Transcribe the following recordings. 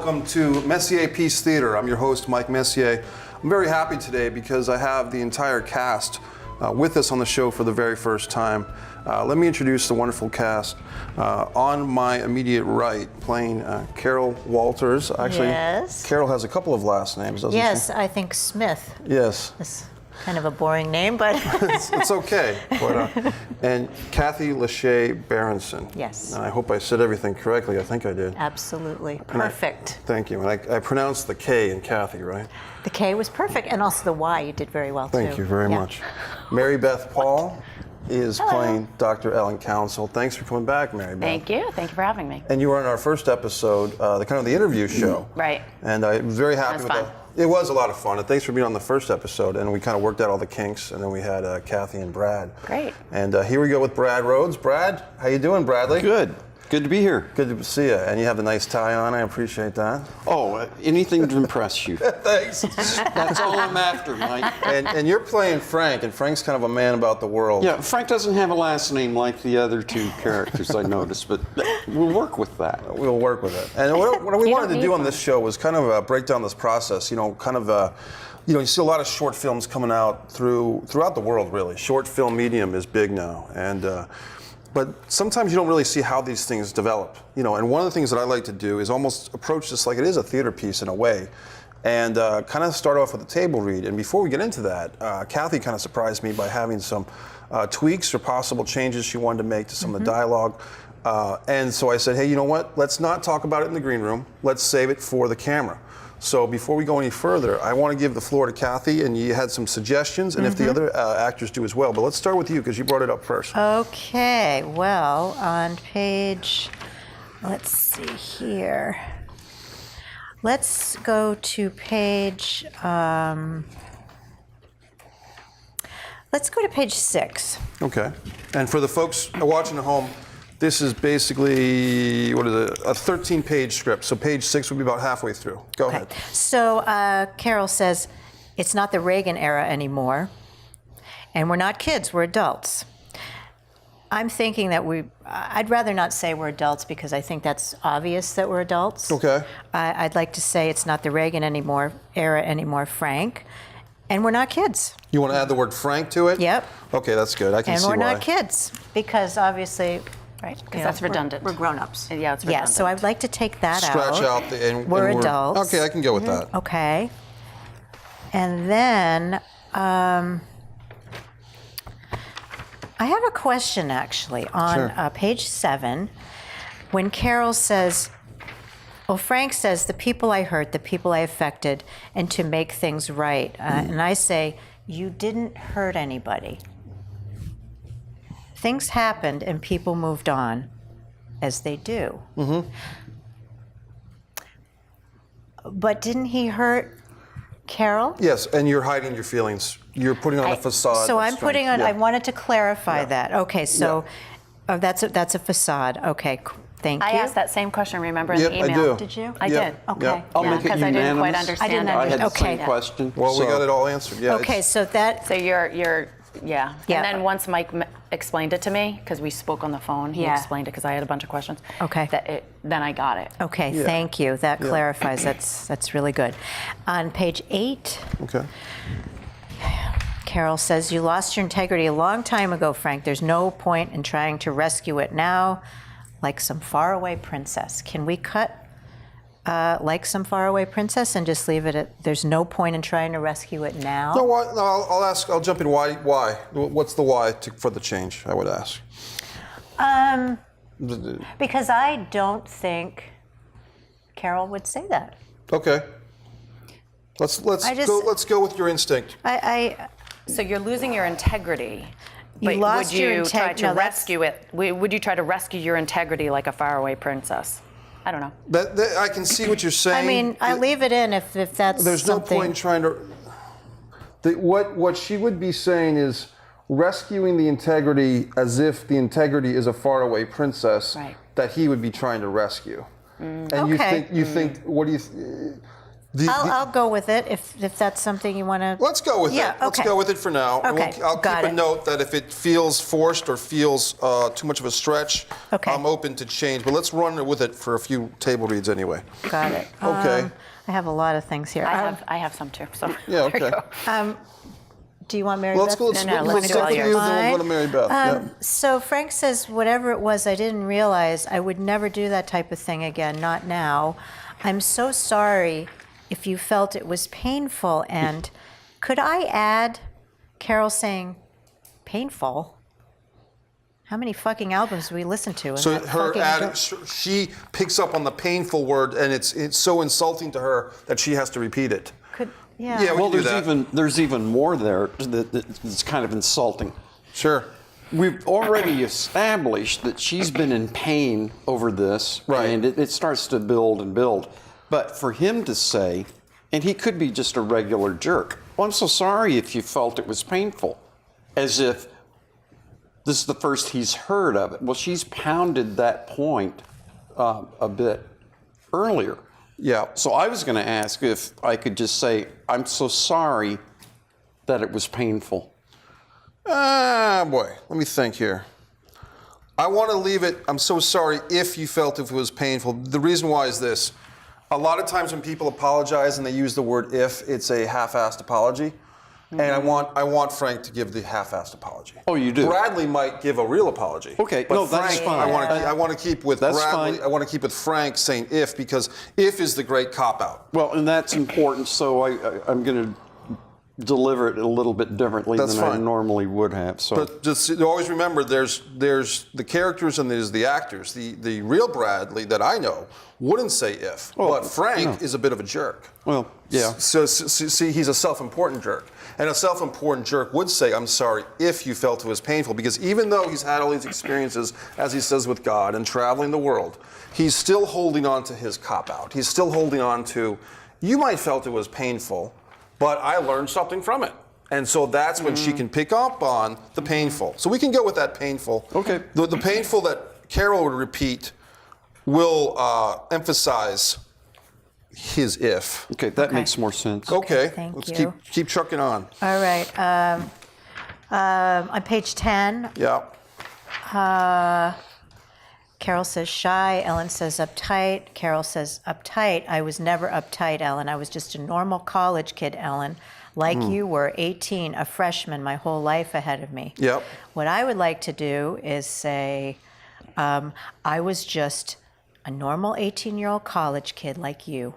welcome to Messier Peace Theater. I'm your host, Mike Messier. I'm very happy today because I have the entire cast with us on the show for the very first time. Let me introduce the wonderful cast. On my immediate right, playing Carol Walters. Actually, yes. Carol has a couple of last names, doesn't she? Yes, I think Smith. Yes. It's kind of a boring name, but it's okay. But, and Kathy Lachey Berenson. Yes. And I hope I said everything correctly. I think I did. Absolutely. Perfect. Thank you. And I pronounced the K in Kathy, right? The K was perfect, and also the Y you did very well, too. Thank you very much. Mary Beth Paul is playing Dr. Ellen Council. Thanks for coming back, Mary Beth. Thank you. Thank you for having me. And you were on our first episode, the interview show. Right. And I was very happy with fun. that. It was a lot of fun, and thanks for being on the first episode. And we kind of worked out all the kinks, and then we had Kathy and Brad. Great. And here we go with Brad Rhodes. Brad, how you doing, Bradley? Good. Good to be here. Good to see you. And you have the nice tie on. I appreciate that. Oh, anything to impress you. Thanks. That's all I'm after, Mike. And you're playing Frank, and Frank's kind of a man about the world. Yeah, Frank doesn't have a last name like the other two characters I noticed, but we'll work with that. We'll work with it. And what we wanted to do on this show was kind of break down this process. You see a lot of short films coming out throughout the world, really. Short film medium is big now. And but sometimes you don't really see how these things develop. And one of the things that I like to do is almost approach this like it is a theater piece in a way, and kind of start off with a table read. And before we get into that, Kathy kind of surprised me by having some tweaks or possible changes she wanted to make to some of the dialogue. And so I said, hey, you know what? Let's not talk about it in the green room. Let's save it for the camera. So before we go any further, I want to give the floor to Kathy, and you had some suggestions, and if the other actors do as well. But let's start with you, because you brought it up first. Okay, well, on page, let's see here. Let's go to page, let's go to page 6. Okay. And for the folks watching at home, this is basically, a 13-page script. So page 6 would be about halfway through. Go ahead. So Carol says, it's not the Reagan era anymore, and we're not kids, we're adults. I'm thinking that I'd rather not say we're adults because I think that's obvious that we're adults. Okay. I'd like to say it's not the Reagan era anymore, Frank, and we're not kids. You want to add the word Frank to it? Yep. Okay, that's good. I can see why. And we're not kids because obviously, right? Because that's redundant. We're grown-ups. Yeah, it's redundant. Yeah, so I'd like to take that Scratch out. out the, and We're adults. Okay, I can go with that. Okay. And then I have a question actually on page 7 when Carol says, Frank says, the people I hurt, the people I affected, and to make things right. And I say, you didn't hurt anybody. Things happened and people moved on, as they do. But didn't he hurt Carol? Yes, and you're hiding your feelings. You're putting on a facade. So of I'm strength. putting on. Yeah. I wanted to clarify that. Okay, so that's a facade. Okay, thank you. I asked that same question, remember, in Yep, the I email. do. Did you? I Yep, did. Okay. yep. I'll make it Because I didn't quite unanimous. understand I didn't it. I had the Okay. same question. Well, we got it all answered. Yeah. Okay, so that. So you're yeah. Yeah. And then once Mike explained it to me, because we spoke on the phone, he Yeah. explained it because I had a bunch of questions. Okay. Then I got it. Okay, Yeah. thank you. That clarifies. That's really good. On page 8. Okay. Carol says, you lost your integrity a long time ago, Frank. There's no point in trying to rescue it now, like some faraway princess. Can we cut like some faraway princess and just leave it at, there's no point in trying to rescue it now? No, I'll jump in. Why? What's the why for the change, I would ask. Because I don't think Carol would say that. Okay. Let's go with your instinct. So you're losing your integrity. You but lost would your you try integrity. to rescue it? Would you try to rescue your integrity like a faraway princess? I don't know. I can see what you're saying. I mean, I leave it in if that's There's something. no point in trying to. What she would be saying is rescuing the integrity as if the integrity is a faraway princess Right. that he would be trying to rescue. And Okay. you think what do you? I'll go with it if that's something you want to. Let's go with it. Okay. Let's go with it for now. And Okay, I'll keep got a it. note that if it feels forced or feels too much of a stretch, Okay. I'm open to change. But let's run with it for a few table reads anyway. Got it. Okay. I have a lot of things here. I have some too. So Yeah, there you okay. go. Do you want Mary Well, Beth? let's No, let's let's go do all with you, yours. then we'll go to Mary Beth. Yeah. So Frank says, whatever it was, I didn't realize. I would never do that type of thing again, not now. I'm so sorry if you felt it was painful. And could I add Carol saying, painful? How many fucking albums do we listen to? So she picks up on the painful word, and it's so insulting to her that she has to repeat it. Yeah. Yeah, Well, can do that. there's even more there that's kind of insulting. Sure. We've already established that she's been in pain over this, Right. and it starts to build and build. But for him to say, and he could be just a regular jerk, well, I'm so sorry if you felt it was painful, as if this is the first he's heard of it. Well, she's pounded that point a bit earlier. Yeah. So I was going to ask if I could just say, I'm so sorry that it was painful. Boy, let me think here. I want to leave it, I'm so sorry if you felt if it was painful. The reason why is this. A lot of times when people apologize and they use the word if, it's a half-assed apology. And I want Frank to give the half-assed apology. Oh, you do? Bradley might give a real apology. Okay, but no, that's Frank, fine. I want to keep with That's Bradley. fine. I want to keep with Frank saying if, because if is the great cop-out. Well, and that's important, so I'm going to deliver it a little bit differently That's than I fine. normally would have. So. But just always remember, there's the characters and there's the actors. The real Bradley that I know wouldn't say if, but Frank is a bit of a jerk. Well, yeah. So see, he's a self-important jerk. And a self-important jerk would say, I'm sorry if you felt it was painful, because even though he's had all these experiences, as he says, with God and traveling the world, he's still holding on to his cop-out. He's still holding on to, you might felt it was painful, but I learned something from it. And so that's when she can pick up on the painful. So we can go with that painful. Okay. The painful that Carol would repeat will emphasize his if. Okay, that makes more sense. Okay, thank let's you. keep trucking on. All right. On page 10, Yeah. Carol says shy. Ellen says uptight. Carol says uptight. I was never uptight, Ellen. I was just a normal college kid, Ellen. Like you were, 18, a freshman, my whole life ahead of me. Yep. What I would like to do is say, I was just a normal 18-year-old college kid like you,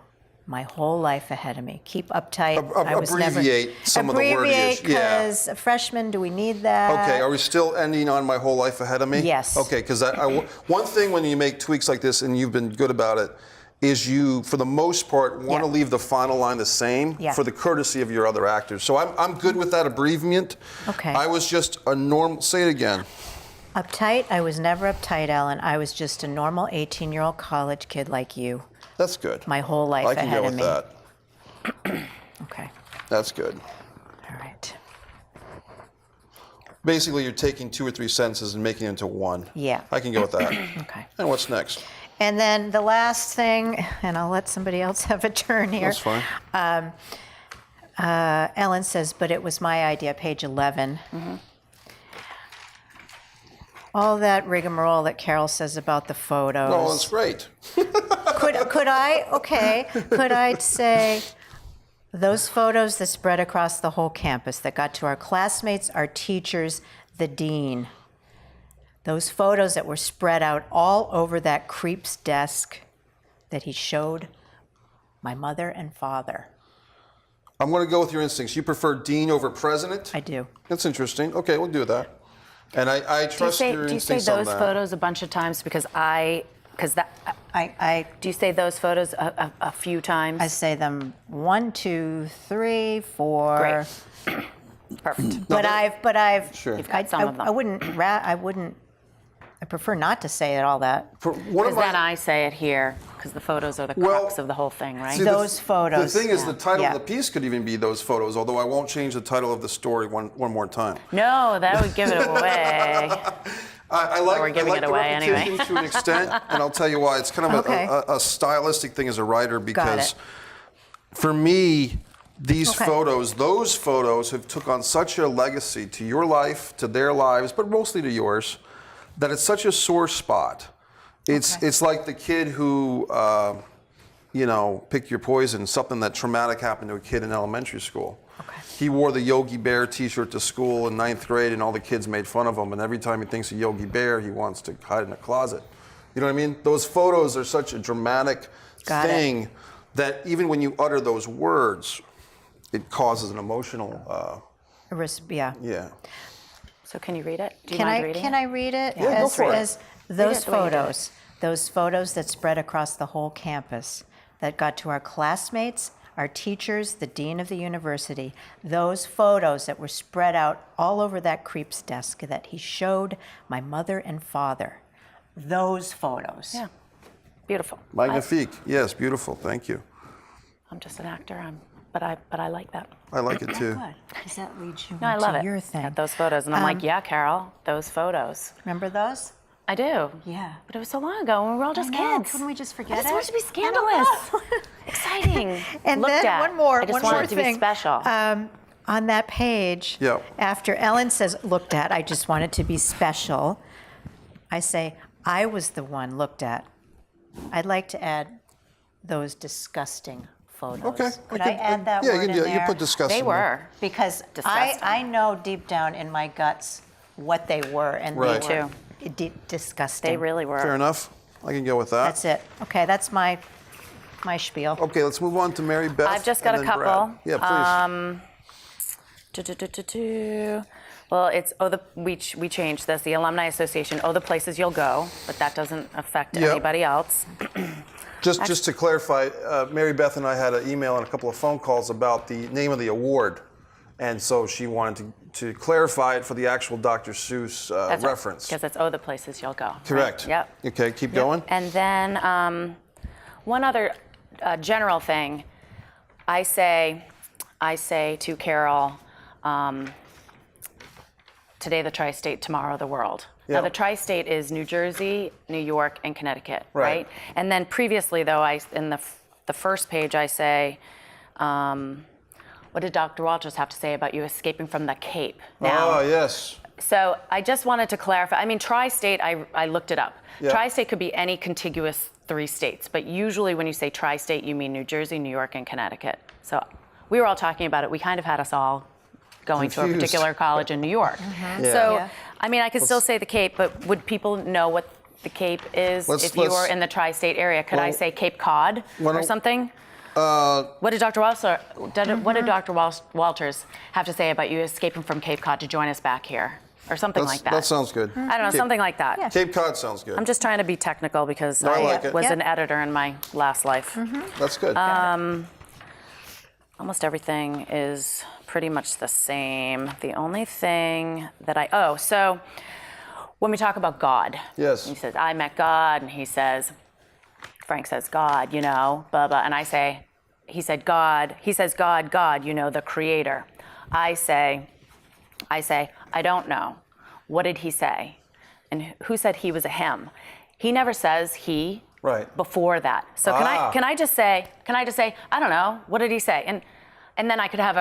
my whole life ahead of me. Keep uptight. I was abbreviate never, some of the wordage. Abbreviate, Yeah. because a freshman, do we need that? Okay, are we still ending on my whole life ahead of me? Yes. Okay, because one thing when you make tweaks like this, and you've been good about it, is you, for the most part, want to leave the final line the same for the courtesy of your other actors. So I'm good with that abbreviation. Okay. I was just a normal, say it again. Uptight? I was never uptight, Ellen. I was just a normal 18-year-old college kid like you, That's good. my whole life I can ahead go of with me. that. Okay. That's good. All right. Basically, you're taking 2 or 3 sentences and making it into one. Yeah. I can go with that. Okay. And what's next? And then the last thing, and I'll let somebody else have a turn here. That's fine. Ellen says, but it was my idea, page 11. All that rigmarole that Carol says about the photos. Oh, that's great. Could I say those photos that spread across the whole campus that got to our classmates, our teachers, the dean. Those photos that were spread out all over that creep's desk that he showed my mother and father. I'm going to go with your instincts. You prefer dean over president? I do. That's interesting. Okay, we'll do that. And I trust your do you say instincts on those that. photos a bunch of times because I do you say those photos a few times? I say them 1, 2, 3, 4. Great. Perfect. But I've Sure. You've got some of them. I prefer not to say it all that. For one of Because then my, I say it here because the photos are the Well, crux of the whole thing, right? see, Those photos. The thing is, the title Yeah. of the piece could even be those photos, although I won't change the title of the story one more time. No, that would give it away. I like, we're giving I like it the away repetition anyway. to an extent, and I'll tell you why. It's kind of Okay. a stylistic thing as a writer because for me, these Okay. photos, those photos have took on such a legacy to your life, to their lives, but mostly to yours, that it's such a sore spot. It's like the kid who, pick your poison, something that traumatic happened to a kid in elementary school. Okay. He wore the Yogi Bear t-shirt to school in 9th grade and all the kids made fun of him, and every time he thinks of Yogi Bear, he wants to hide in a closet. You know what I mean? Those photos are such a dramatic thing that even when you utter those words, it causes an emotional, Yeah. So can you read it? Do you Can mind I reading can it? I read it? Yeah, go for it. As those the way you did it. those photos that spread across the whole campus, that got to our classmates, our teachers, the dean of the university. Those photos that were spread out all over that creep's desk that he showed my mother and father. Those photos. Yeah. Beautiful. magnifique. Yes, beautiful. Thank you. I'm just an actor. But I like that. I like it too. Good, because that leads you No, I love into it. your thing. Got those photos, and I'm like, yeah, Carol, those photos. Remember those? I do. Yeah. But it was so long ago when we were all just I know. kids. Couldn't we just forget I just it? wanted to be scandalous, exciting, And looked then at. one more I just one wanted more it to thing. be special. On that page, Yep. after Ellen says looked at, I just wanted to be special. I say I was the one looked at. I'd like to add those disgusting photos. Okay. Could I add that yeah, word you can in do it. You there? put disgusting. They were. Because Disgusting. I know deep down in my guts what they were, and Right. they were Too. disgusting. They really were. Fair enough. I can go with that. That's it. Okay, that's my spiel. Okay, let's move on to Mary Beth. I've just got and a then Brad. couple. Yeah, please. Well, it's we changed this. The Alumni Association. The places you'll go, but that doesn't affect Yep. anybody else. Just to clarify, Mary Beth and I had an email and a couple of phone calls about the name of the award, and so she wanted to clarify it for the actual Dr. Seuss reference. Because it's the places you'll go. right? Correct. Yep. Okay, keep going. And then one other general thing, I say to Carol, today the tri-state, tomorrow the world. Yeah. Now the tri-state is New Jersey, New York, and Connecticut, Right. right? And then previously, though, in the first page, I say, what did Dr. Walters have to say about you escaping from the Cape? Now, Oh, yes. so I just wanted to clarify. I mean, tri-state, I looked it up. Yeah. Tri-state could be any contiguous 3 states, but usually when you say tri-state, you mean New Jersey, New York, and Connecticut. So we were all talking about it. We kind of had us all going to a Confused. particular college in New York. Yeah. So, Yeah. I mean, I could still say the Cape, but would people know what the Cape is if you were in the tri-state area? Could I say Cape Cod or something? What did Dr. Walters have to say about you escaping from Cape Cod to join us back here? Or something like that. That sounds good. I don't know, something like that. Yeah. Cape Cod sounds good. I'm just trying to be technical because I I like it. was Yep. an editor in my last life. That's good. Almost everything is pretty much the same. The only thing that so when we talk about God, Yes. he says, I met God, and Frank says, God, blah, blah. And he said, God, God, the creator. I say, I don't know. What did he say? And who said he was a him? He never says he Right. before that. So can I just say, I don't know, what did he say? And then I could have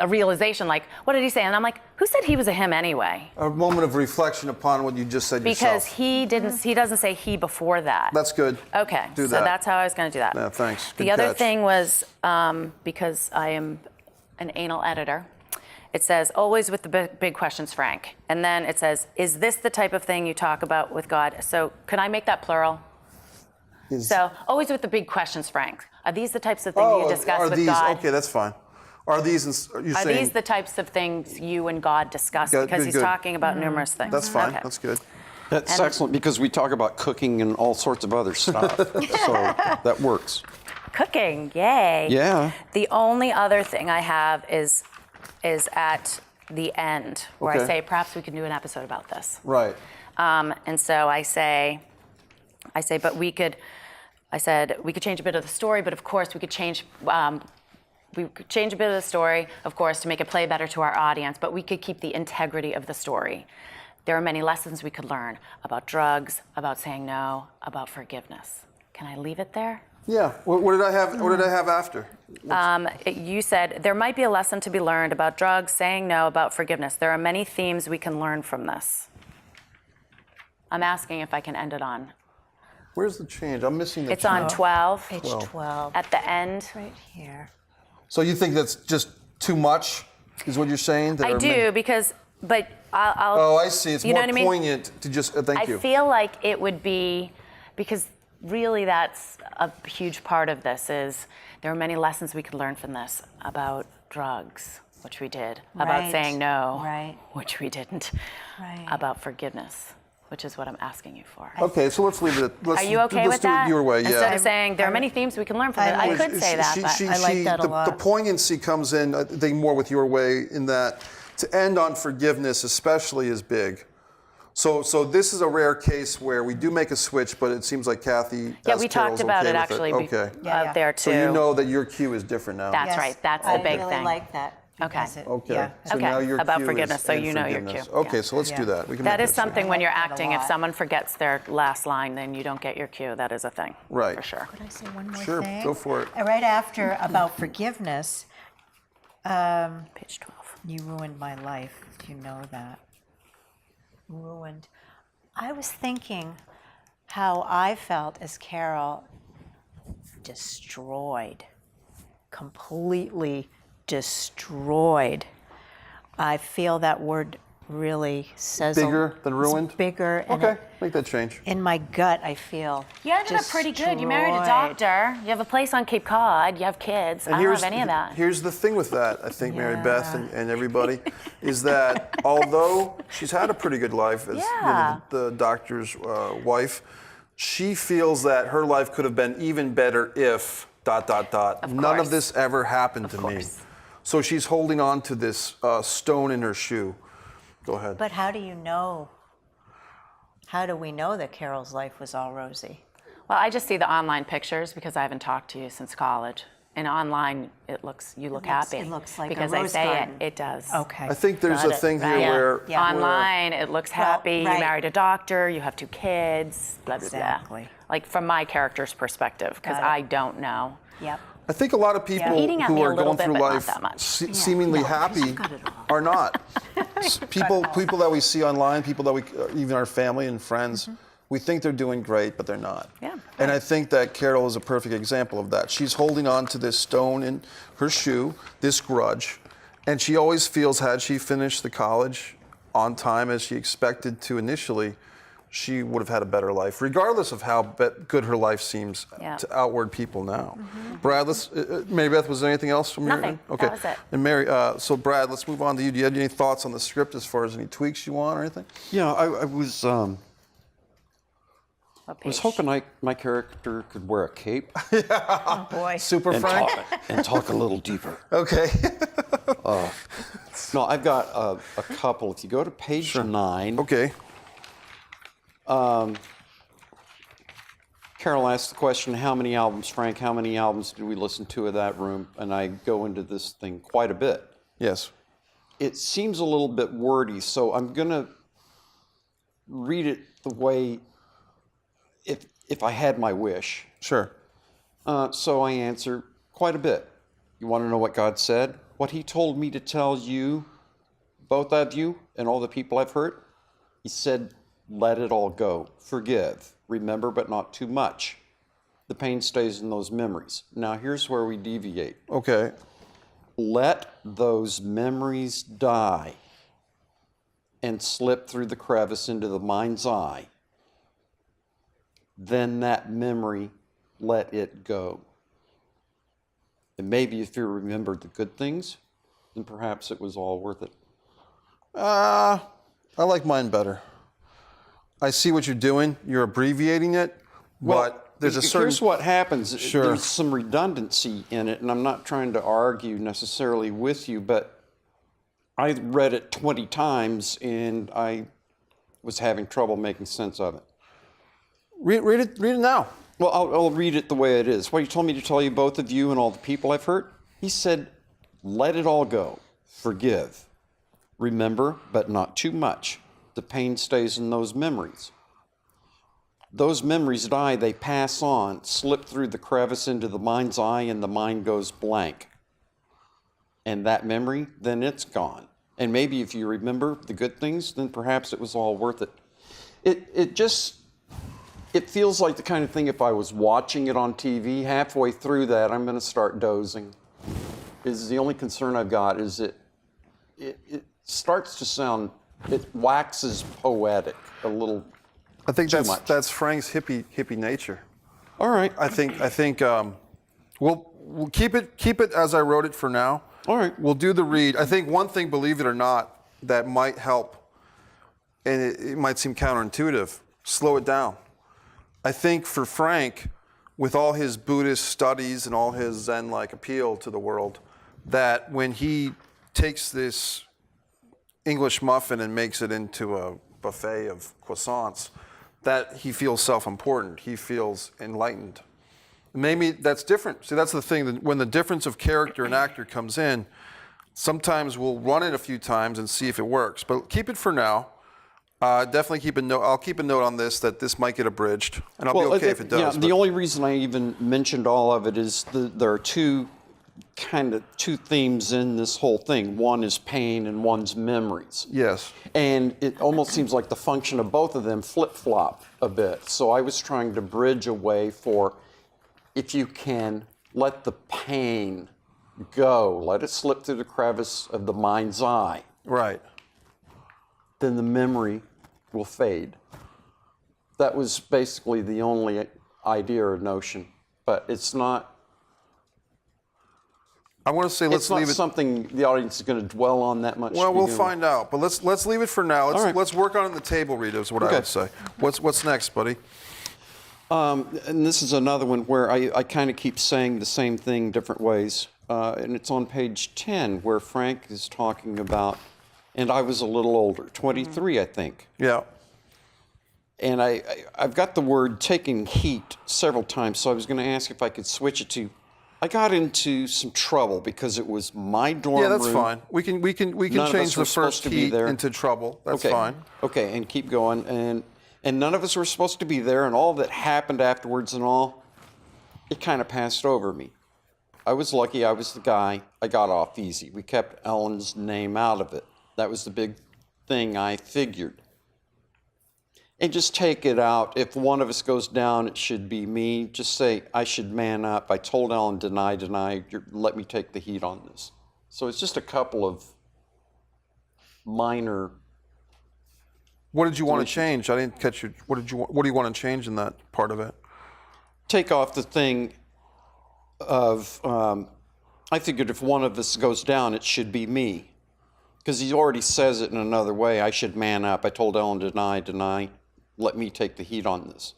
a realization like, what did he say? And I'm like, who said he was a him anyway? A moment of reflection upon what you just said Because yourself. he doesn't say he before that. That's good. Okay, Do so that. that's how I was going to do that. Yeah, thanks. The Good other catch. thing was, because I am an anal editor, it says, always with the big questions, Frank. And then it says, is this the type of thing you talk about with God? So can I make that plural? So always with the big questions, Frank. Are these the types of things you discuss with God? Okay, that's fine. Are these? Are you Are saying? these the types of things you and God discuss? Good, Because good, he's good. talking about numerous things. That's fine. Okay. That's good. That's excellent because we talk about cooking and all sorts of other stuff. So that works. Cooking, yay. Yeah. The only other thing I have is at the end where Okay. I say perhaps we can do an episode about this. Right. And so I say, but we could change a bit of the story, but of course we could change a bit of the story, of course, to make it play better to our audience, but we could keep the integrity of the story. There are many lessons we could learn about drugs, about saying no, about forgiveness. Can I leave it there? Yeah. What did I have? What did I have after? You said there might be a lesson to be learned about drugs, saying no, about forgiveness. There are many themes we can learn from this. I'm asking if I can end it on. Where's the change? I'm missing the It's change. on 12. Page 12. At the end. Right here. So you think that's just too much, is what you're saying? I do, because, but I'll. Oh, I see. It's you know more what I mean? poignant to just, thank you. I feel like it would be, because really that's a huge part of this is there are many lessons we could learn from this about drugs, which we did, about Right. saying no, Right. which we didn't, Right. about forgiveness, which is what I'm asking you for. Okay, so let's leave it. Are you okay let's with do that? it your way, yeah. Instead of saying there are many themes we can learn from it. I could say that, but I like that a lot. The poignancy comes in, I think, more with your way in that to end on forgiveness especially is big. So this is a rare case where we do make a switch, but it seems like Kathy, yeah, as we Carol's talked about okay it with actually Okay. Yeah. there too. So you know that your cue is different now. That's right. That's the big I really thing. like that. Okay. because it- Okay. Yeah. So Okay, now your about cue forgiveness, is so in you know your forgiveness. cue. Okay, Yeah. so let's do Yeah. that. We can That make is that something I when you're like that a acting, if lot. someone forgets their last line, then you don't get your cue. That is a thing. Right. For sure. Could I say one more Sure, thing? go for it. Right after about forgiveness, Page 12. you ruined my life. You know that. Ruined. I was thinking how I felt as Carol destroyed, completely destroyed. I feel that word really says Bigger than ruined? It's bigger. And Okay, make that change. in my gut, I feel. You ended up pretty good. You married a destroyed. doctor. You have a place on Cape Cod. You have kids. I don't have any of that. Here's the thing with that, I think, Mary Beth Yeah. and everybody, is that although she's had a pretty good life as Yeah. the doctor's wife, she feels that her life could have been even better if ... None course. of this ever happened to me. course. So she's holding on to this stone in her shoe. Go ahead. But how do you know? How do we know that Carol's life was all rosy? Well, I just see the online pictures because I haven't talked to you since college. And online, you look happy. it looks like a because rose I say garden. it does. Okay. I think there's Got a it. thing here Right. where... Yeah. Online, it looks happy. right. You married a doctor. You have 2 kids. Blah, blah, Exactly. blah. Like from my character's perspective, because Got it. I don't know. Yep. I think a lot of people Eating at who me a are little going bit, through but not life that much. seemingly happy are not. People that we see online, people that we, even our family and friends, we think they're doing great, but they're not. Yeah. And I think that Carol is a perfect example of that. She's holding on to this stone in her shoe, this grudge, and she always feels had she finished the college on time as she expected to initially, she would have had a better life, regardless of how good her life seems Yeah. to outward people now. Brad, Mary Beth, was there anything else from your Nothing. end? Okay. That was it. And Mary, so Brad, let's move on to you. Do you have any thoughts on the script as far as any tweaks you want or anything? Yeah, I was What was page? hoping my character could wear a cape Oh boy. Super and Frank? talk a little deeper. Okay. No, I've got a couple. If you go to page 9, Okay. Carol asked the question, how many albums, Frank, how many albums did we listen to in that room? And I go into this thing quite a bit. Yes. It seems a little bit wordy, so I'm going to read it the way, if I had my wish. Sure. So I answer quite a bit. You want to know what God said? What he told me to tell you, both of you, and all the people I've hurt? He said, let it all go. Forgive. Remember, but not too much. The pain stays in those memories. Now, here's where we deviate. Okay. Let those memories die and slip through the crevice into the mind's eye. Then that memory, let it go. And maybe if you remembered the good things, then perhaps it was all worth it. I like mine better. I see what you're doing. You're abbreviating it, but there's a certain... Here's what happens. Sure. There's some redundancy in it, and I'm not trying to argue necessarily with you, but I read it 20 times, and I was having trouble making sense of it. Read it now. Well, I'll read it the way it is. What he told me to tell you, both of you and all the people I've hurt, he said, let it all go. Forgive. Remember, but not too much. The pain stays in those memories. those memories die, they pass on, slip through the crevice into the mind's eye, and the mind goes blank. And that memory, then it's gone. And maybe if you remember the good things, then perhaps it was all worth it. It feels like the kind of thing, if I was watching it on TV, halfway through that, I'm going to start dozing. Is the only concern I've got is it starts to sound, it waxes poetic a little. I think too much. that's Frank's hippie nature. All right. I think we'll keep it as I wrote it for now. All right. We'll do the read. I think one thing, believe it or not, that might help, and it might seem counterintuitive, slow it down. I think for Frank, with all his Buddhist studies and all his Zen-like appeal to the world, that when he takes this English muffin and makes it into a buffet of croissants, that he feels self-important. He feels enlightened. Maybe that's different. See, that's the thing. That when the difference of character and actor comes in, sometimes we'll run it a few times and see if it works. But keep it for now. Definitely keep a note. I'll keep a note on this that this might get abridged, and I'll be okay if it does. Yeah, the only reason I even mentioned all of it is there are two themes in this whole thing. One is pain and one's memories. Yes. And it almost seems like the function of both of them flip-flop a bit. So I was trying to bridge a way for, if you can let the pain go, let it slip through the crevice of the mind's eye. Right. Then the memory will fade. That was basically the only idea or notion, but it's not. I want to say let's leave it. It's not something the audience is going to dwell on that much. Well, we'll find out, but let's leave it for now. Let's work on it in the table read is what I would say. What's next, buddy? And this is another one where I kind of keep saying the same thing different ways, and it's on page 10 where Frank is talking about. And I was a little older, 23, I think. Yeah. And I've got the word taking heat several times, so I was going to ask if I could switch it to. I got into some trouble because it was my dorm room. Yeah, that's fine. We can change the first heat into trouble. That's fine. Okay, and keep going. And none of us were supposed to be there, and all that happened afterwards and all, it kind of passed over me. I was lucky. I was the guy. I got off easy. We kept Ellen's name out of it. That was the big thing I figured. And just take it out. If one of us goes down, it should be me. Just say, I should man up. I told Ellen, deny. Let me take the heat on this. So it's just a couple of minor. What did you want to change? I didn't catch you. What do you want to change in that part of it? Take off the thing of, I figured if one of us goes down, it should be me. Because he already says it in another way. I should man up. I told Ellen, deny. Let me take the heat on this.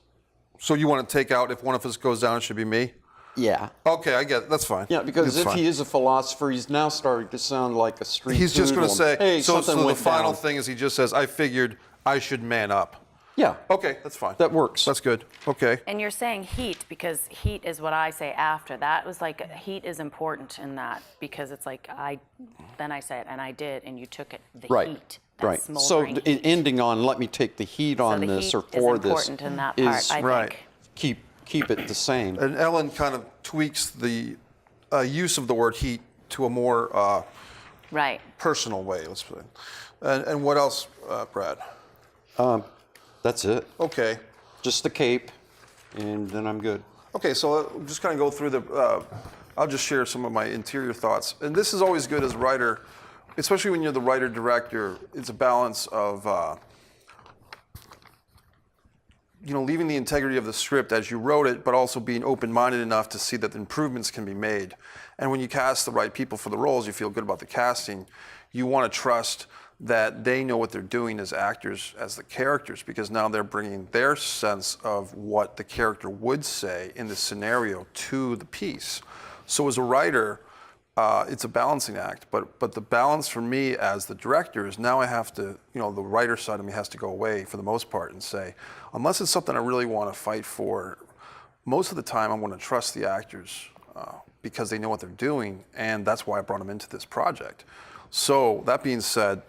So you want to take out if one of us goes down, it should be me? Yeah. Okay, I get it. That's fine. Yeah, because if he is a philosopher, he's now starting to sound like a street He's just going to say, hey, so the final down. thing is he just says, I figured I should man up. Yeah. Okay, that's fine. That works. That's good. Okay. And you're saying heat because heat is what I say after. That was like, heat is important in that because it's like, then I said, and I did, and you took it, the heat. Right. So ending on, let me take the heat on this or for this. Is important in that part, I think. Keep it the same. And Ellen kind of tweaks the use of the word heat to a more personal way, let's put it. And what else, Brad? That's it. Okay. Just the cape, and then I'm good. Okay, so I'll just kind of go through I'll just share some of my interior thoughts. And this is always good as a writer, especially when you're the writer-director. It's a balance of, leaving the integrity of the script as you wrote it, but also being open-minded enough to see that the improvements can be made. And when you cast the right people for the roles, you feel good about the casting. You want to trust that they know what they're doing as actors, as the characters, because now they're bringing their sense of what the character would say in this scenario to the piece. So as a writer, it's a balancing act, but the balance for me as the director is now I have to, the writer side of me has to go away for the most part and say, unless it's something I really want to fight for, most of the time I want to trust the actors because they know what they're doing, and that's why I brought them into this project. So that being said,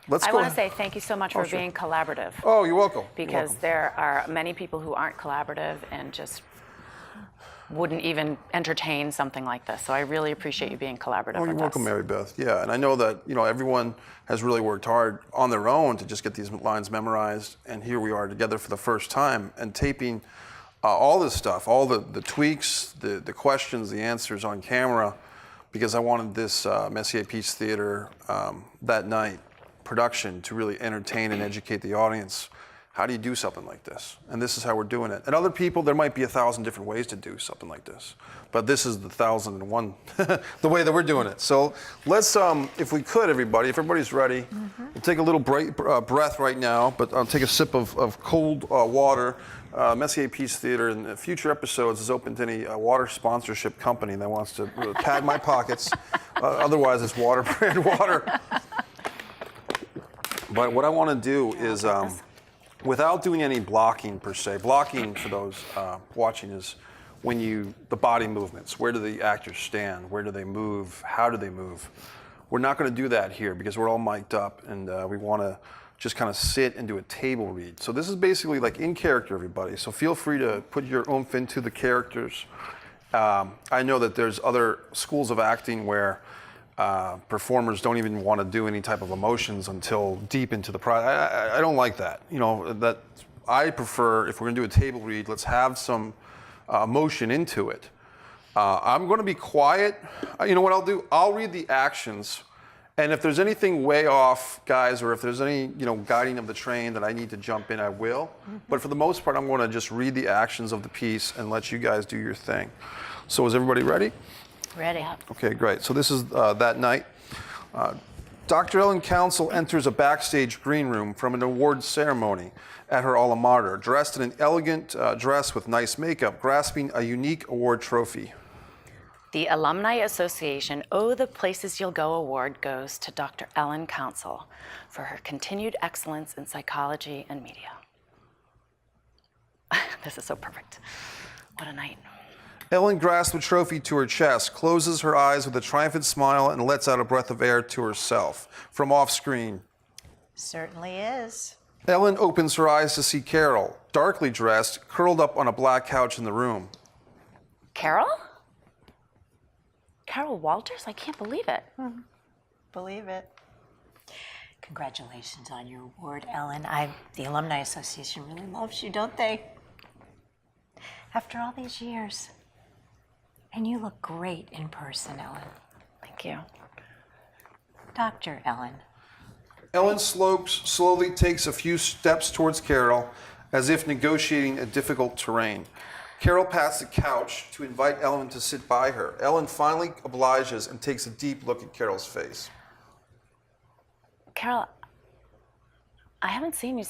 I want to say thank you so much for being collaborative. Oh, you're welcome. Because there are many people who aren't collaborative and just wouldn't even entertain something like this. So I really appreciate you being collaborative with You're welcome, us. Mary Beth. Yeah, and I know that everyone has really worked hard on their own to just get these lines memorized, and here we are together for the first time and taping all this stuff, all the tweaks, the questions, the answers on camera, because I wanted this Messier Peace Theater that night production to really entertain and educate the audience. How do you do something like this? And this is how we're doing it. And other people, there might be 1,000 different ways to do something like this, but this is the 1,001, the way that we're doing it. So let's, if we could, everybody, if everybody's ready, we'll take a little breath right now, but I'll take a sip of cold water. Messier Peace Theater in future episodes is open to any water sponsorship company that wants to pad my pockets. Otherwise, it's water brand water. But what I want to do is, without doing any blocking per se, blocking for those watching is when the body movements, where do the actors stand, where do they move, how do they move? We're not going to do that here because we're all mic'd up and we want to just kind of sit and do a table read. So this is basically like in character, everybody. So feel free to put your oomph into the characters. I know that there's other schools of acting where performers don't even want to do any type of emotions until deep into the project. I don't like that. That I prefer, if we're going to do a table read, let's have some emotion into it. I'm going to be quiet. You know what I'll do? I'll read the actions. And if there's anything way off, guys, or if there's any, guiding of the train that I need to jump in, I will. But for the most part, I'm going to just read the actions of the piece and let you guys do your thing. So is everybody ready? Ready. Okay, great. So this is that night. Dr. Ellen Council enters a backstage green room from an award ceremony at her alma mater, dressed in an elegant dress with nice makeup, grasping a unique award trophy. The Alumni Association Oh the Places You'll Go Award goes to Dr. Ellen Council for her continued excellence in psychology and media. This is so perfect. What a night. Ellen grasps the trophy to her chest, closes her eyes with a triumphant smile, and lets out a breath of air to herself from off screen. Certainly is. Ellen opens her eyes to see Carol, darkly dressed, curled up on a black couch in the room. Carol? Carol Walters? I can't believe it. Believe it. Congratulations on your award, Ellen. The Alumni Association really loves you, don't they? After all these years. And you look great in person, Ellen. Thank you. Dr. Ellen. Ellen slowly takes a few steps towards Carol, as if negotiating a difficult terrain. Carol pats the couch to invite Ellen to sit by her. Ellen finally obliges and takes a deep look at Carol's face. Carol, I haven't seen you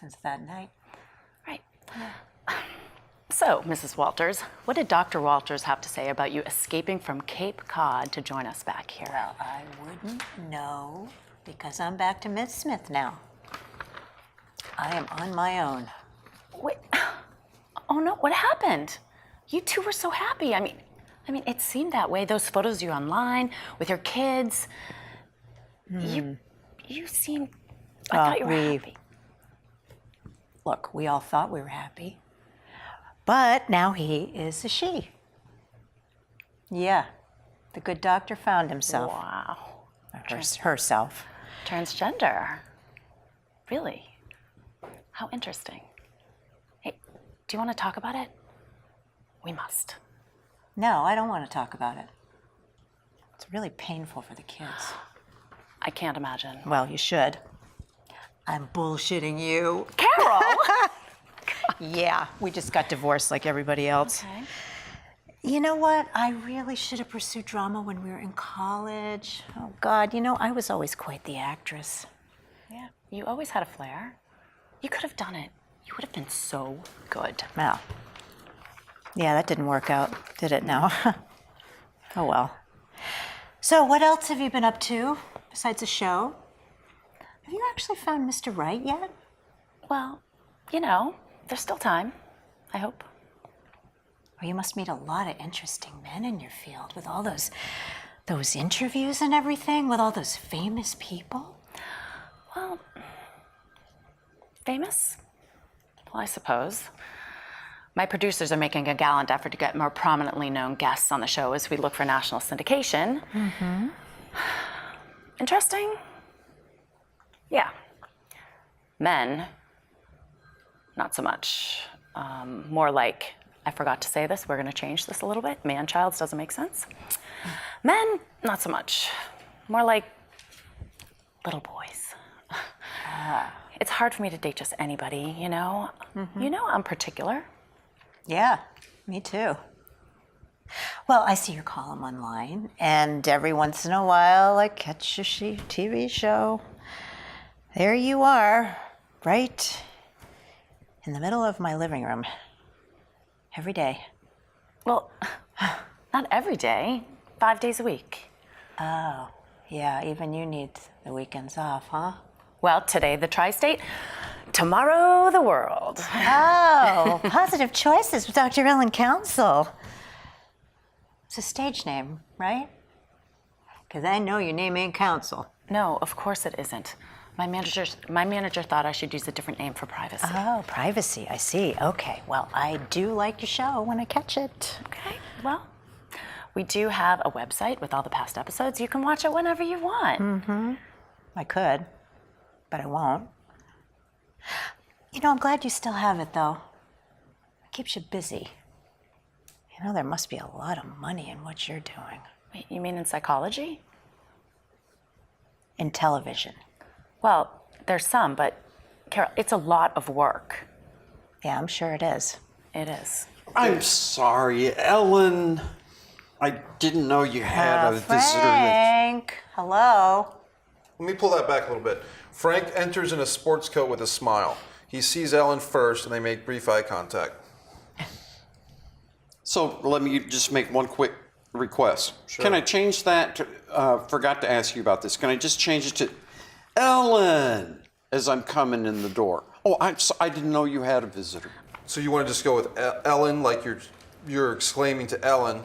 Since that night. Right. So, Mrs. Walters, what did Dr. Walters have to say about you escaping from Cape Cod to join us back here? Well, I wouldn't know because I'm back to Miss Smith now. I am on my own. Wait. Oh no, what happened? You two were so happy. I mean, it seemed that way. Those photos you online with your kids. You seemed. I thought you were happy. Look, we all thought we were happy, but now he is a she. Yeah, the good doctor found himself. Wow. Herself. Transgender. Really? How interesting. Hey, do you want to talk about it? We must. No, I don't want to talk about it. It's really painful for the kids. I can't imagine. Well, you should. I'm bullshitting you. Carol! Yeah, we just got divorced like everybody else. Okay. You know what? I really should have pursued drama when we were in college. Oh, God, I was always quite the actress. Yeah, you always had a flair. You could have done it. You would have been so good. Well, yeah, that didn't work out, did it now? Oh, well. So what else have you been up to besides the show? Have you actually found Mr. Right yet? Well, there's still time, I hope. Well, you must meet a lot of interesting men in your field with all those those interviews and everything with all those famous people? Well, famous? Well, I suppose. My producers are making a gallant effort to get more prominently known guests on the show as we look for national syndication. Mm-hmm. Interesting? Yeah. Men, not so much. More like, I forgot to say this, we're going to change this a little bit. Man-childs doesn't make sense. Men, not so much. More like little boys. It's hard for me to date just anybody, you know? Mm-hmm. You know I'm particular. Yeah, me too. Well, I see your column online, and every once in a while I catch a TV show. There you are, right in the middle of my living room. Every day. Well, not every day, 5 days a week. Oh, yeah, even you need the weekends off, huh? Well, today the tri-state, tomorrow the world. Oh, Positive Choices with Dr. Ellen Council. It's a stage name, right? Because I know your name ain't Council. No, of course it isn't. My manager thought I should use a different name for privacy. Oh, privacy, I see. Okay, well, I do like your show when I catch it. Okay, well, we do have a website with all the past episodes. You can watch it whenever you want. Mm-hmm. I could, but I won't. You know, I'm glad you still have it, though. It keeps you busy. You know, there must be a lot of money in what you're doing. Wait, you mean in psychology? In television. Well, there's some, but Carol, it's a lot of work. Yeah, I'm sure it is. It is. I'm sorry, Ellen. I didn't know you had a visitor. Frank, hello. Let me pull that back a little bit. Frank enters in a sports coat with a smile. He sees Ellen first, and they make brief eye contact. So let me just make one quick request. Sure. Can I change that to, forgot to ask you about this. Can I just change it to Ellen as I'm coming in the door? Oh, I didn't know you had a visitor. So you want to just go with Ellen, like you're exclaiming to Ellen.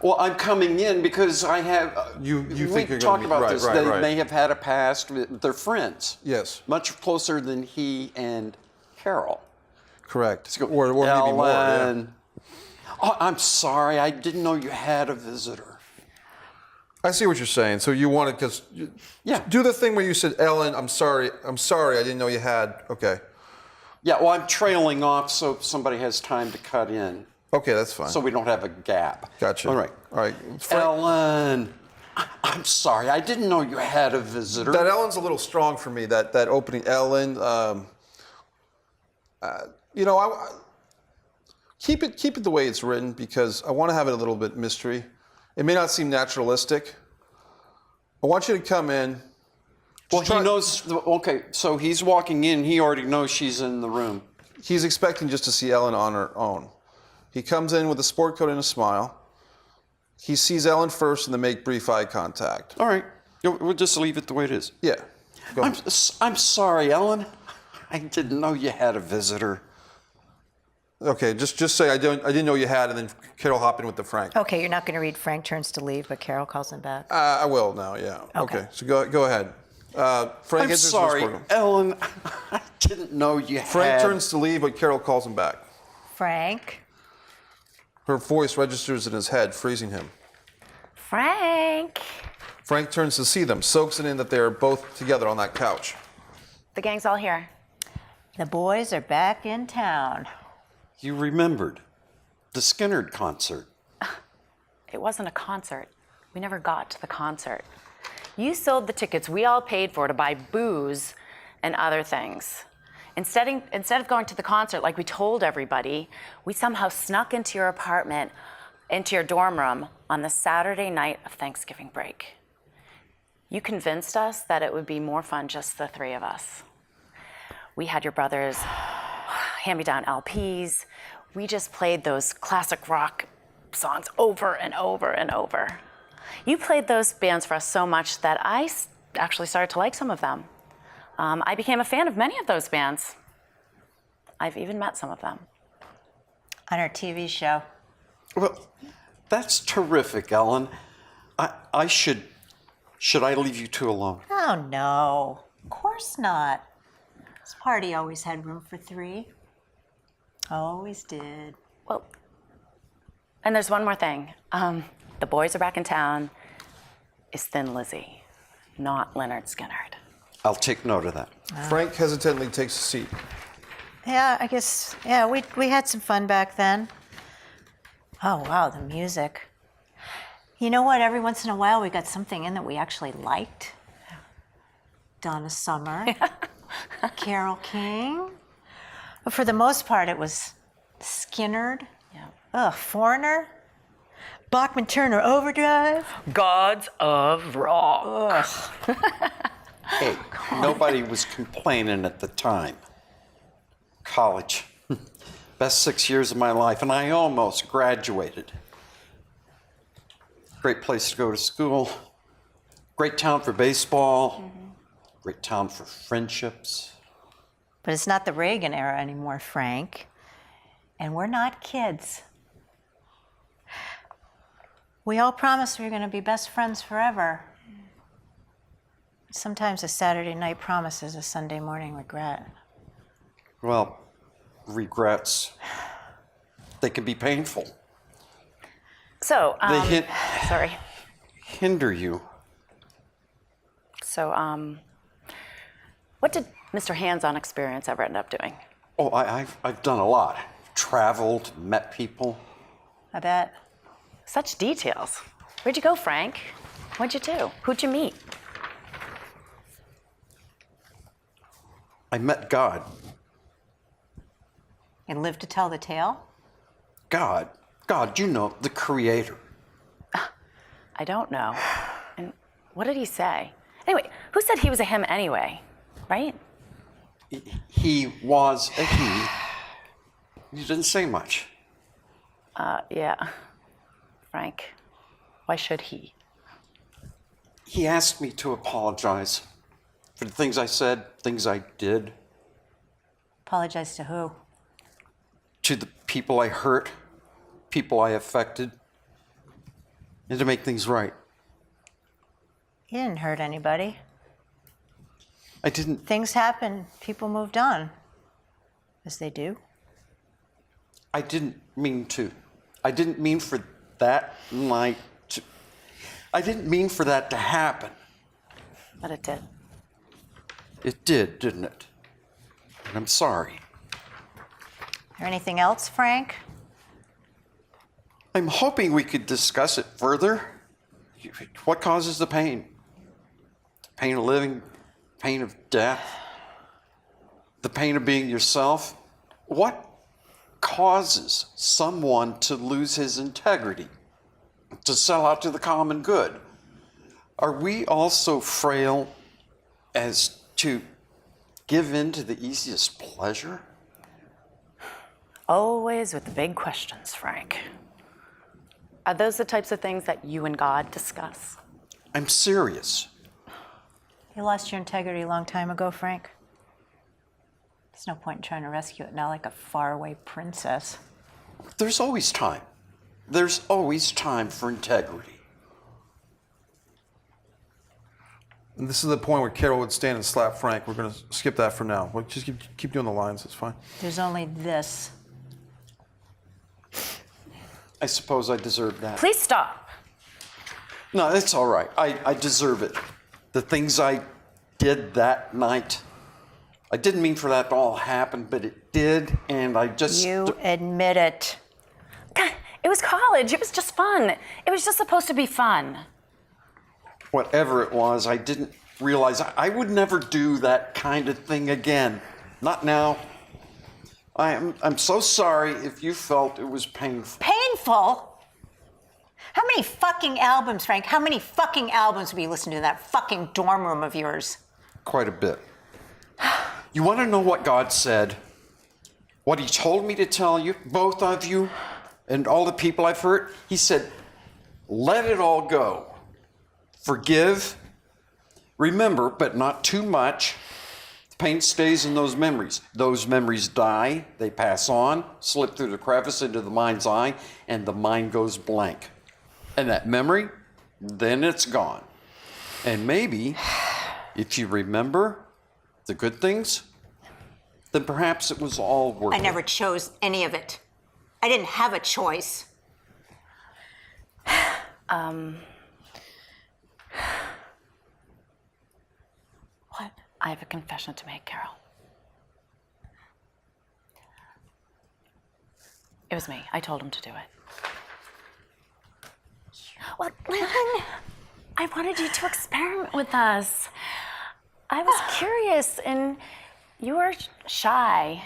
Well, I'm coming in because I have. You think you're we going talked to be about right, this. right, They right. may have had a past with their friends. Yes. Much closer than he and Carol. Correct. Or maybe Ellen. more. Yeah. Oh, I'm sorry. I didn't know you had a visitor. I see what you're saying. So you wanted Yeah. do the thing where you said, Ellen, I'm sorry, I didn't know you had. Okay. Yeah. Well, I'm trailing off so somebody has time to cut in. Okay, that's fine. So we don't have a gap. Gotcha. All right. All right. Ellen, I'm sorry. I didn't know you had a visitor. That Ellen's a little strong for me. That opening Ellen. You know, I keep it the way it's written because I want to have it a little bit mystery. It may not seem naturalistic. I want you to come in. Well, he knows. Okay, so he's walking in. He already knows she's in the room. He's expecting just to see Ellen on her own. He comes in with a sport coat and a smile. He sees Ellen first and they make brief eye contact. All right. We'll just leave it the way it is. Yeah. Go ahead. I'm sorry, Ellen. I didn't know you had a visitor. Okay, just say I didn't know you had, and then Carol hop in with the Frank. Okay, you're not going to read Frank turns to leave, but Carol calls him back. I will now. Yeah. Okay. So go ahead. Frank I'm enters sorry, the sport room. Ellen. I didn't know you had. Frank turns to leave, but Carol calls him back. Frank. Her voice registers in his head, freezing him. Frank. Frank turns to see them, soaks it in that they are both together on that couch. The gang's all here. The boys are back in town. You remembered the Skinnerd concert. It wasn't a concert. We never got to the concert. You sold the tickets we all paid for to buy booze and other things. Instead of going to the concert like we told everybody, we somehow snuck into your apartment, into your dorm room on the Saturday night of Thanksgiving break. You convinced us that it would be more fun just the three of us. We had your brother's hand-me-down LPs. We just played those classic rock songs over and over and over. You played those bands for us so much that I actually started to like some of them. I became a fan of many of those bands. I've even met some of them. On our TV show. Well, that's terrific, Ellen. Should I leave you two alone? Oh, no. Of course not. This party always had room for 3. Always did. Well, and there's one more thing. The boys are back in town. Is Thin Lizzy, not Leonard Skinnard. I'll take note of that. Frank hesitantly takes a seat. Yeah, I guess, yeah, we had some fun back then. Oh, wow, the music. You know what? Every once in a while, we got something in that we actually liked. Donna Summer, Carole King. But for the most part, it was Skinnard. Yeah. Ugh, Foreigner. Bachman Turner Overdrive. Gods of Rock. Hey, nobody was complaining at the time. College. Best 6 years of my life, and I almost graduated. Great place to go to school. Great town for baseball. Great town for friendships. But it's not the Reagan era anymore, Frank. And we're not kids. We all promised we were going to be best friends forever. Sometimes a Saturday night promise is a Sunday morning regret. Well, regrets, they can be painful. So, They sorry. hinder you. So, what did Mr. Hands-On Experience ever end up doing? Oh, I've done a lot. Traveled, met people. I bet. Such details. Where'd you go, Frank? What'd you do? Who'd you meet? I met God. And live to tell the tale? God, you know, the creator. I don't know. And what did he say? Anyway, who said he was a him anyway? Right? He was a he. You didn't say much. Yeah. Frank, why should he? He asked me to apologize for the things I said, things I did, Apologize to who? to the people I hurt, people I affected, and to make things right. You didn't hurt anybody. I didn't. Things happen, people moved on. As they do. I didn't mean to. I didn't mean for that night to. I didn't mean for that to happen. But it did. It did, didn't it? And I'm sorry. Or anything else, Frank? I'm hoping we could discuss it further. What causes the pain? The pain of living, pain of death, the pain of being yourself. What causes someone to lose his integrity, to sell out to the common good? Are we all so frail as to give in to the easiest pleasure? Always with the big questions, Frank. Are those the types of things that you and God discuss? I'm serious. You lost your integrity a long time ago, Frank. There's no point in trying to rescue it now like a faraway princess. There's always time. There's always time for integrity. And this is the point where Carol would stand and slap Frank. We're going to skip that for now. We'll just keep doing the lines. It's fine. There's only this. I suppose I deserve that. Please stop. No, it's all right. I deserve it. The things I did that night, I didn't mean for that to all happen, but it did, and I just... You admit it. God, it was college. It was just fun. It was just supposed to be fun. Whatever it was, I didn't realize I would never do that kind of thing again. Not now. I'm so sorry if you felt it was painful. Painful? How many fucking albums, Frank? How many fucking albums have you listened to in that fucking dorm room of yours? Quite a bit. You want to know what God said? What he told me to tell you, both of you, and all the people I've hurt? He said, let it all go. Forgive. Remember, but not too much. The pain stays in those memories. Those memories die, they pass on, slip through the crevice into the mind's eye, and the mind goes blank. And that memory, then it's gone. And maybe, if you remember the good things, then perhaps it was all worth it. I never chose any of it. I didn't have a choice. What? I have a confession to make, Carol. It was me. I told him to do it. Well, Lynn, I wanted you to experiment with us. I was curious, and you were shy.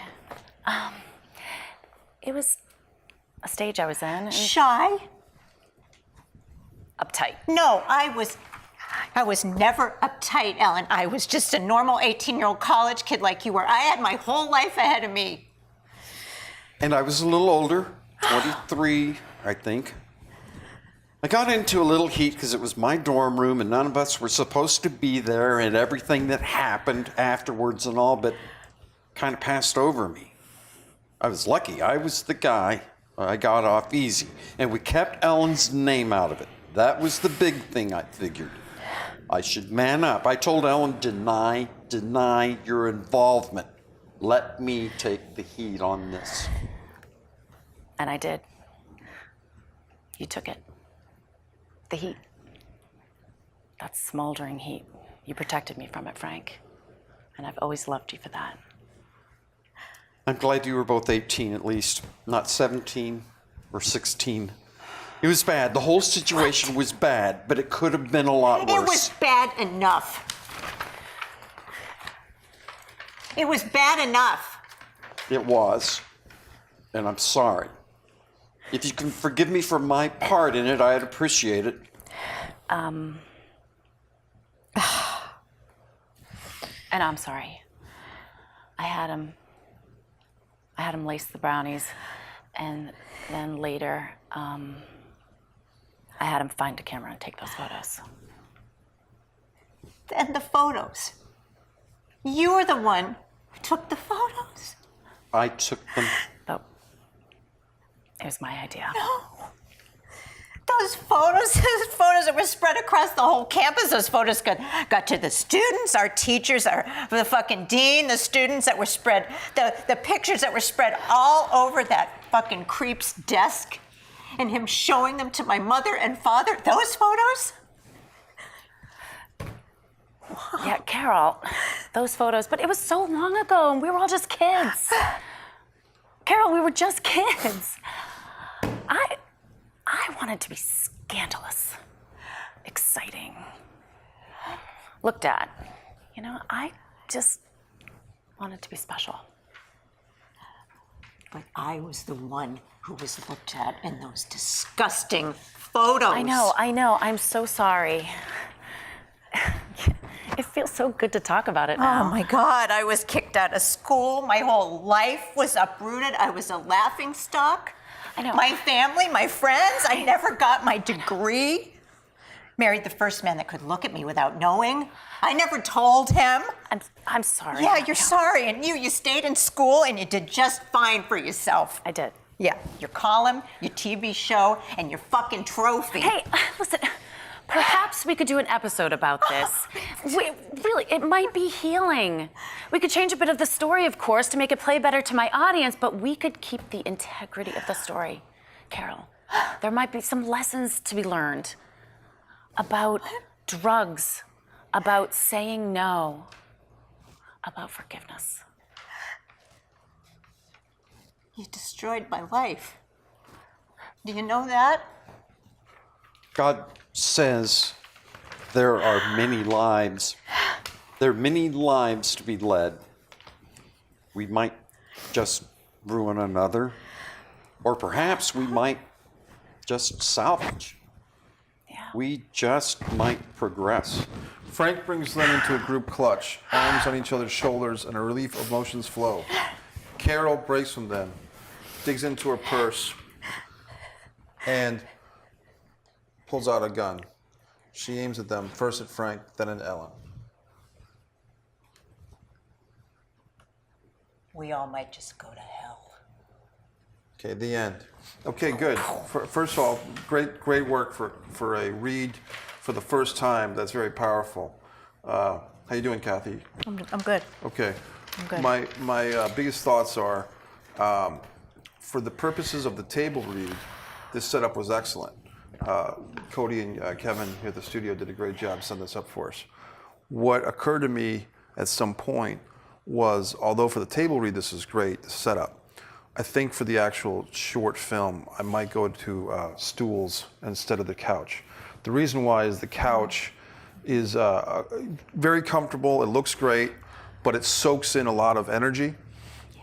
It was a stage I was in. And Shy? uptight. No, I was never uptight, Ellen. I was just a normal 18-year-old college kid like you were. I had my whole life ahead of me. And I was a little older, 23, I think. I got into a little heat because it was my dorm room and none of us were supposed to be there, and everything that happened afterwards and all but kind of passed over me. I was lucky. I was the guy. I got off easy. And we kept Ellen's name out of it. That was the big thing I figured. I should man up. I told Ellen, deny your involvement. Let me take the heat on this. And I did. You took it. The heat. That smoldering heat. You protected me from it, Frank. And I've always loved you for that. I'm glad you were both 18 at least, not 17 or 16. It was bad. The whole situation was bad, but it could have been a lot worse. It was bad enough. It was bad enough. It was. And I'm sorry. If you can forgive me for my part in it, I'd appreciate it. And I'm sorry. I had him lace the brownies, and then later, I had him find a camera and take those photos. And the photos. You were the one who took the photos. I took them. But it was my idea. No. Those photos that were spread across the whole campus, those photos got to the students, our teachers, the fucking dean, the students that were spread, the pictures that were spread all over that fucking creep's desk, and him showing them to my mother and father. Those photos? Yeah, Carol, those photos, but it was so long ago and we were all just kids. Carol, we were just kids. I wanted to be scandalous, exciting, looked at. You know, I just wanted to be special. But I was the one who was looked at in those disgusting photos. I know. I'm so sorry. It feels so good to talk about it now. Oh my God, I was kicked out of school. My whole life was uprooted. I was a laughingstock. I know. My family, my friends, I never got my degree. Married the first man that could look at me without knowing. I never told him. I'm sorry. Yeah, you're sorry. And you stayed in school and you did just fine for yourself. I did. Yeah, your column, your TV show, and your fucking trophy. Hey, listen, perhaps we could do an episode about this. Really, it might be healing. We could change a bit of the story, of course, to make it play better to my audience, but we could keep the integrity of the story. Carol, there might be some lessons to be learned about drugs, about saying no, about forgiveness. You destroyed my life. Do you know that? God says there are many lives. There are many lives to be led. We might just ruin another, or perhaps we might just salvage. Yeah. We just might progress. Frank brings Lynn into a group clutch, arms on each other's shoulders, and a relief of emotions flow. Carol breaks from them, digs into her purse, and pulls out a gun. She aims at them, first at Frank, then at Ellen. We all might just go to hell. Okay, the end. Okay, good. First of all, great work for a read for the first time. That's very powerful. How you doing, Kathy? I'm good. Okay. I'm good. My biggest thoughts are, for the purposes of the table read, this setup was excellent. Cody and Kevin here at the studio did a great job setting this up for us. What occurred to me at some point was, although for the table read this is great, the setup, I think for the actual short film, I might go to stools instead of the couch. The reason why is the couch is very comfortable, it looks great, but it soaks in a lot of energy.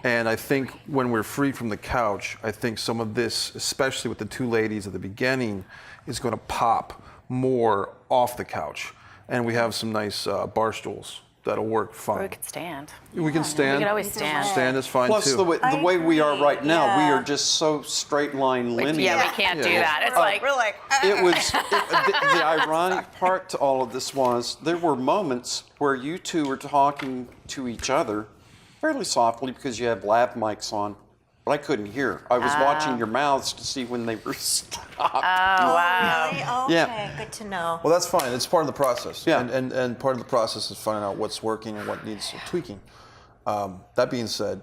And I think when we're free from the couch, I think some of this, especially with the two ladies at the beginning, is going to pop more off the couch. And we have some nice bar stools that'll work fine. Or we could stand. We can stand. We can always stand. Stand is fine Plus, too. the way we are right now, we yeah. are just so straight line linear. Yeah, we can't do that. It's like, We're like, It was the ironic part to all of this was there were moments where you two were talking to each other fairly softly because you have lav mics on, but I couldn't hear. I was watching your mouths to see when they were stopped. wow. Really? Okay, Yeah. good to know. Well, that's fine. It's part of the process. Yeah. And part of the process is finding out what's working and what needs tweaking. That being said,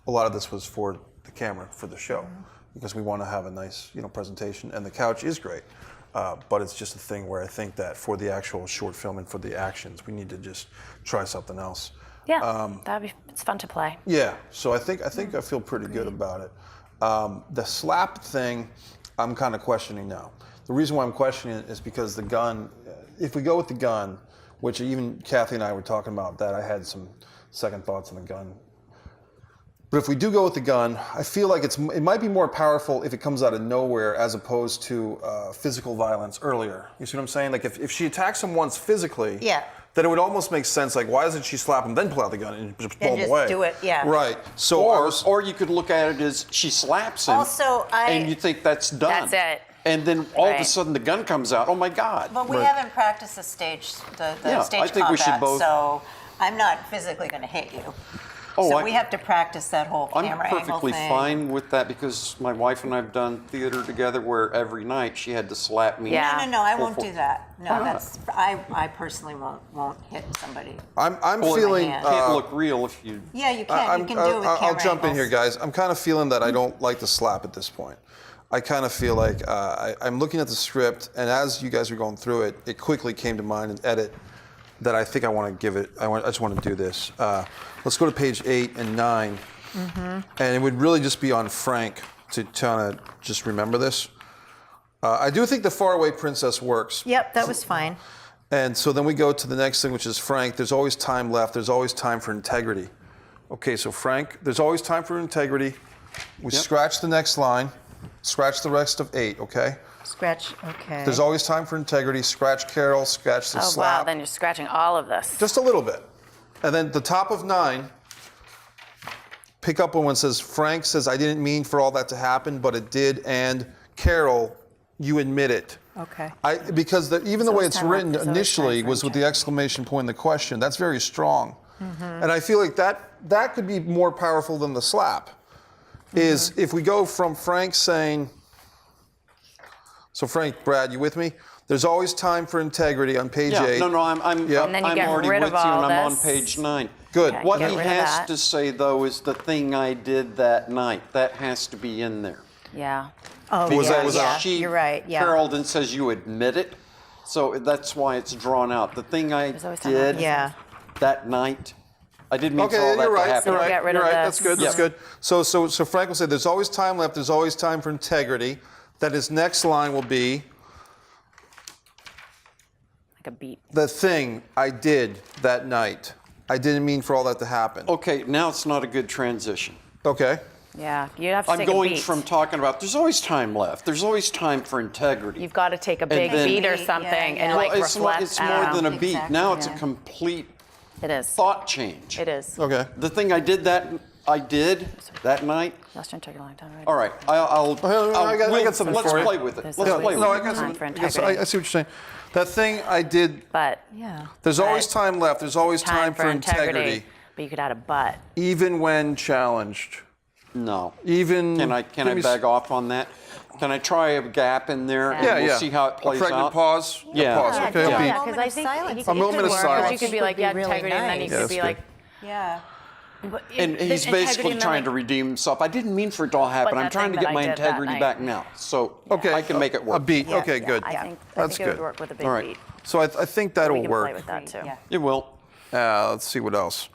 a lot of this was for the camera, for the show, because we want to have a nice, presentation. And the couch is great, but it's just a thing where I think that for the actual short film and for the actions, we need to just try something else. Yeah, it's fun to play. Yeah, so I think I feel pretty good about it. The slap thing, I'm kind of questioning now. The reason why I'm questioning it is because the gun, if we go with the gun, which even Kathy and I were talking about that, I had some second thoughts on the gun. But if we do go with the gun, I feel like it might be more powerful if it comes out of nowhere as opposed to physical violence earlier. You see what I'm saying? Like if she attacks him once physically, Yeah. then it would almost make sense. Like, why doesn't she slap him, then pull out the gun and just blow him just away? do it, yeah. Right. So Or you could look at it as she slaps him, Also, and you think that's done. That's it. And then all of a Right. sudden the gun comes out. Oh my God! but we haven't practiced the stage, the Yeah, stage I think we combat, should both- so I'm not physically going to hit you. Oh, so I- we have to practice that whole I'm camera angle perfectly thing. fine with that because my wife and I've done theater together where every night she had to slap me. Yeah. No, I Full- won't do that. No, that's I personally won't hit somebody. I'm Well, feeling. hand. Can't look real if you. Yeah, you can. You can do it with camera I'll jump in angles. here, guys. I'm kind of feeling that I don't like the slap at this point. I kind of feel like I'm looking at the script, and as you guys are going through it, it quickly came to mind and edit that I think I want to give it. I just want to do this. Let's go to page 8 and 9, and it would really just be on Frank to kind of just remember this. I do think the faraway princess works. Yep, that was fine. And so then we go to the next thing, which is Frank. There's always time left. There's always time for integrity. Okay, so Frank, there's always time for integrity. We scratch the next line. Scratch the rest of 8, okay? Scratch, okay. There's always time for integrity. Scratch Carol, scratch the Oh, slap. wow. Then you're scratching all of this. Just a little bit. And then the top of 9, pick up when it says, Frank says, I didn't mean for all that to happen, but it did. And Carol, you admit it. Okay. Because even the way it's time left, written there's always initially time for was with the integrity. exclamation point in the question. That's very strong. And I feel like that could be more powerful than the slap. Is if we go from Frank saying, so Frank, Brad, you with me? There's always time for integrity on page 8. No, I'm Yeah. And then you I'm get already rid with of you, all and I'm on this. page 9. Good. Okay. What Get he rid of has that. to say though is the thing I did that night. That has to be in there. Yeah. Oh, Was that- yeah, was yeah. that- You're right, yeah. Carol then says you admit it, so that's why it's drawn out. The thing I There's always time did left. Yeah. that night, I didn't mean Okay, for all that you're right. to happen. You're right. Get rid You're of right. this. That's good. That's Yeah. good. So Frank will say, "There's always time left. There's always time for integrity." That his next line will be, Like a beat. "The thing I did that night. I didn't mean for all that to happen." Okay, now it's not a good transition. Okay. Yeah. You have to I'm take a going beat. from talking about there's always time left. There's always time for integrity. You've got to take a big then- beat or Yeah, something yeah. and Well, like it's reflect. it's I more don't than know. a beat. Exactly, Now it's a yeah. complete It is. thought change. It is. Okay. The thing I did that night. Lost your integrity long time. Right? All right, I'll I got something let's for you. play with it. There's Let's always play with No, it. I got Time some. for I guess integrity. I see what you're saying. That thing I did. But Yeah. There's always But- time left. There's always time for integrity, But you could add a but. even when challenged. No. Even Can I give me beg off on that? Can I try a gap in there and we'll see how it plays a pregnant out? pause. Yeah. Pause. Yeah, Okay, I'll be. because I think A moment of silence. You could be like, Would be really integrity, and then you nice. Yeah, could that's be good. like, Yeah. And he's basically trying to redeem himself. I didn't mean for it to all happen. But I'm that trying to thing get that my I did that integrity night. back now. So Okay, I can make it work. A beat. Okay, good. I think That's it would good. work with a big All right. beat. So I think We that'll can play work. with that too. Yeah. It will. Let's see what else.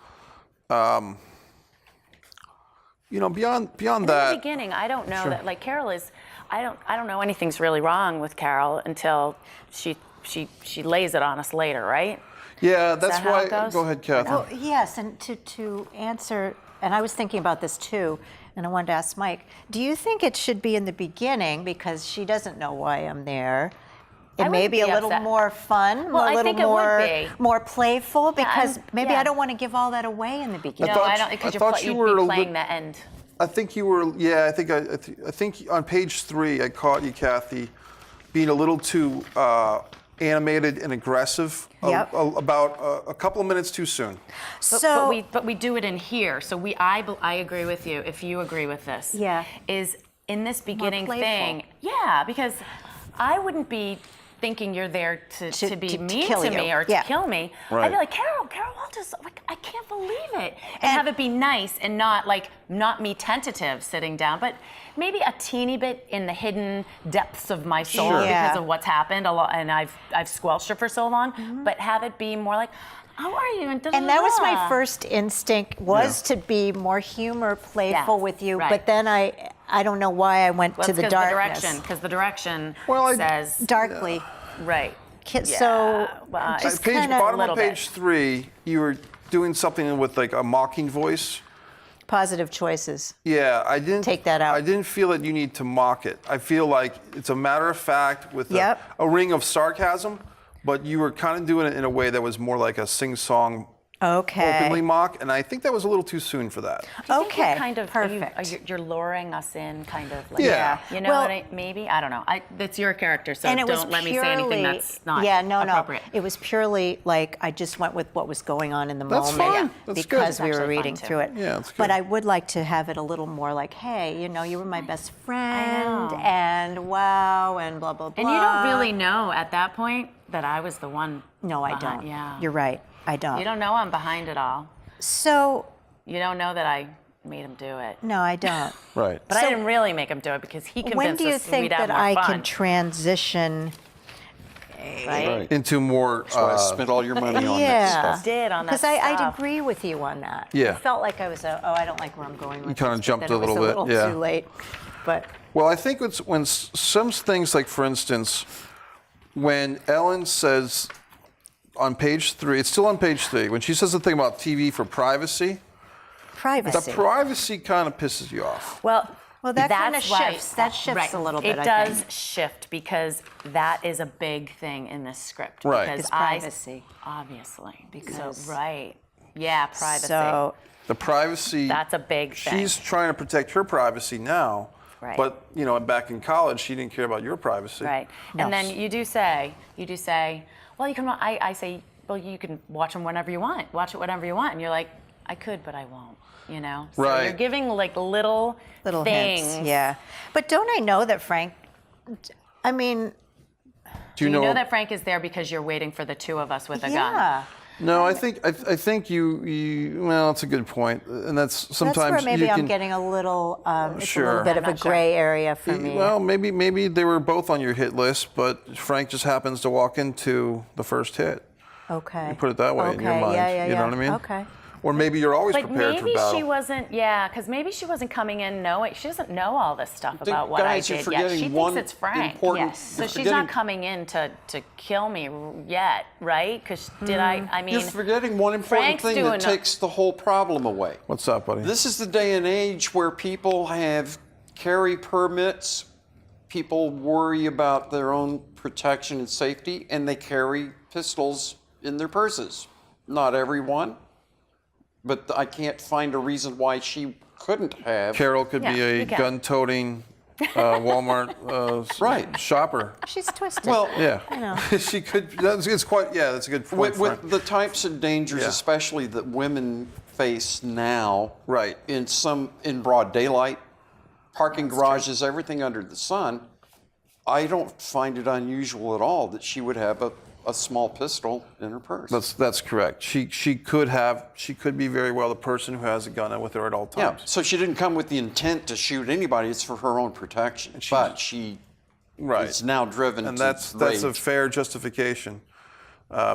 Beyond In the that. beginning, I don't know that like Carol is. I don't know anything's really wrong with Carol until she lays it on us later, right? Yeah, that's that how why. it goes? Go ahead, Catherine. Well, yes, and to answer, and I was thinking about this too, and I wanted to ask Mike, do you think it should be in the beginning because she doesn't know why I'm there? It may wouldn't be a be little upset. more fun, Well, a I little think it would be. more playful, because maybe yeah. I don't want to give all that away in the beginning. No, thought I don't. you- Because I thought you you'd were a be little playing bit- the end. I think you were. Yeah, I think on page 3, I caught you, Kathy, being a little too animated and aggressive. Yep. About a couple of minutes too soon. So but we do it in here. So I agree with you. If you agree with this, Yeah. is in this beginning playful. thing. Yeah, because I wouldn't be thinking you're there to be to mean kill to you. me or to Yeah. kill me. Right. I'd be like, Carol, I'll just like I can't believe it, and have it be nice and not me tentative sitting down, but maybe a teeny bit in the hidden depths of my soul Sure. because Yeah. of what's happened a lot, and I've squelched it for so long. But have it be more like, how are you? And that was my da-da-da. first instinct, was Yeah. to be more humor, playful Yeah, with you. right. But then I don't know why I went Well, to it's the 'cause darkness. because the direction Well, says Darkly. right. So well, just Page kind of bottom little of page bit. 3, you were doing something with like a mocking voice. positive choices. Yeah, I didn't Take that out. I didn't feel that you need to mock it. I feel like it's a matter of fact with Yep. a ring of sarcasm, but you were kind of doing it in a way that was more like a sing-song, Okay. openly mock, and I think that was a little too soon for that. Do you think Okay, you're kind of perfect. you're luring us in, kind of. Like, Yeah. You know Well- what maybe I don't know. That's your character, so And it was don't let me say anything purely- that's not Yeah, no. appropriate. It was purely like I just went with what was going on in the That's moment fine. That's good. because It's we were actually fine, reading too. through it. Yeah, that's But good. I would like to have it a little more like, hey, you were my best friend, know. and wow, and blah blah blah. And you don't really know at that point that I was the one. No, I behind- don't. Yeah. You're right. I don't. You don't know I'm behind it all. So You don't know that I made him do it. no, I don't. Right. But I So- didn't really make him do it because he convinced When do you us think we'd have that more I fun. can transition? right? Into more. That's why I spent all your money on that Yeah. stuff. Did on that Because I'd stuff. agree with you on that. Yeah. I felt like I was, I don't like where I'm going with kinda this, but jumped then a it was little bit, little yeah. too late. But Well, I think it's when some things, like for instance, when Ellen says on page 3, it's still on page 3, when she says the thing about TV for privacy, privacy. the privacy kind of pisses you off. Well, That kind of that's why- shifts. That shifts right. a little bit. It I does think. shift because that is a big thing in this script. Right. Because It's privacy. obviously. Because- so, right. Yeah, privacy. So The privacy. That's a big thing. She's trying to protect her privacy now. Right. But, back in college, she didn't care about your privacy. Right. No. And then you do say, well, you can. I say, well, you can watch them whenever you want. Watch it whenever you want. And you're like, I could, but I won't. So Right. you're giving like little things. hints. Yeah. But don't I know that Frank? I mean, Do You know that Frank is there because you're waiting for the two of us with a gun. yeah. No, I think you. Well, that's a good point, and that's sometimes That's where maybe you I'm can. getting a little. It's a Sure. little bit of I'm a not sure. gray area for me. Well, maybe they were both on your hit list, but Frank just happens to walk into the first hit. Okay. You put it that way in your Okay, mind. yeah, You know yeah. what I mean? Okay. Or maybe you're always But prepared for maybe battle. she wasn't, because maybe she wasn't coming in knowing, she doesn't know all this stuff think, about what I guys, you're did yet. forgetting She one thinks it's Frank. important- Yes. So you're she's forgetting- not coming in to kill me yet, right? Because I mean. You're forgetting one important Frank's thing doing that a- takes the whole problem away. What's up, buddy? This is the day and age where people have carry permits, people worry about their own protection and safety, and they carry pistols in their purses. Not everyone, but I can't find a reason why she couldn't have. Carol could be Yeah, a you can. gun-toting Walmart Right. shopper. She's twisted. Well, Yeah, know. she could. It's quite. Yeah, that's a good point. with Frank. the types of dangers, Yeah. especially that women face now, Right. in broad daylight, parking garages, everything under the sun. I don't find it unusual at all that she would have a small pistol in her purse. That's correct. She could be very well the person who has a gun with her at all Yeah, times. so she didn't come with the intent to shoot anybody. It's for her own protection. But she is now driven and to that's rage. a fair justification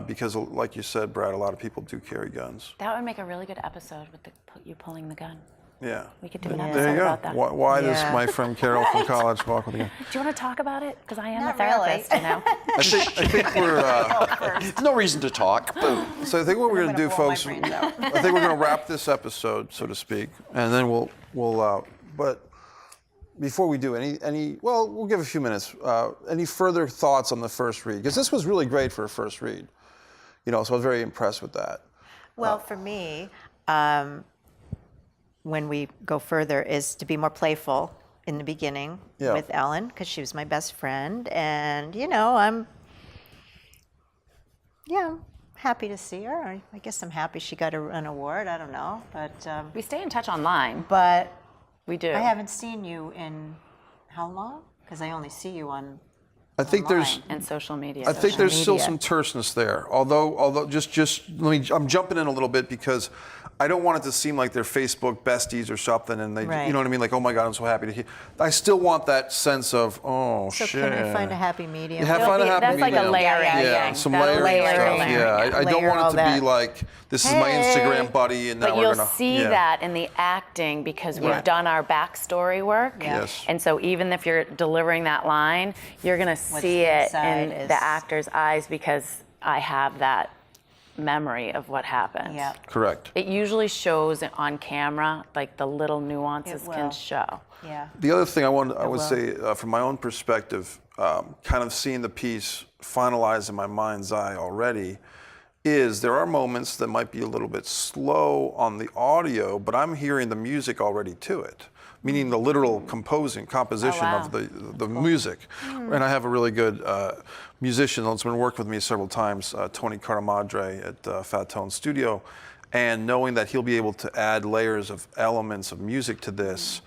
because, like you said, Brad, a lot of people do carry guns. That would make a really good episode with you pulling the gun. Yeah. We could do an There episode you go. about that. Why does Yeah. my friend Carol from college walk with a gun? Do you want to talk about it? Because I am Not a therapist, really. you know. I think we're. There's no reason to talk. Boom. So I think what we're going to do, blow my folks. brains out. I think we're going to wrap this episode, so to speak, and then we'll. But before we do we'll give a few minutes. Any further thoughts on the first read? Because this was really great for a first read. So I was very impressed with that. Well, for me, when we go further, is to be more playful in the beginning Yeah. with Ellen, because she was my best friend, and I'm happy to see her. I guess I'm happy she got an award. I don't know, but We stay in touch online. but We do. I haven't seen you in how long? Because I only see you on. I think there's. And social media. I think there's still media. some terseness there. Although just let me. I'm jumping in a little bit because I don't want it to seem like they're Facebook besties or something, and they, Right. you know what I mean? Like, oh my God, I'm so happy to hear. I still want that sense of, oh So shit. can we find a happy medium? Yeah, find a happy That's like a medium. layering Yeah, thing. some That's layering layering. stuff. Yeah, I don't Layer want all it to be that. like this is my Hey. Instagram buddy, and now But we're you'll gonna see that in the acting because we've Yeah. done our backstory work. Yeah. Yes. And so even if you're delivering that line, you're going to see it inside in is- the actor's eyes because I have that memory of what happened. Yeah. Correct. It usually shows on camera, like the little nuances It can will. show. Yeah. The other thing I would will. say from my own perspective, kind of seeing the piece finalized in my mind's eye already, is there are moments that might be a little bit slow on the audio, but I'm hearing the music already to it, meaning the literal composition wow. of the music. And I have a really good musician that's been working with me several times, Tony Caramadre at Fat Tone Studio, and knowing that he'll be able to add layers of elements of music to this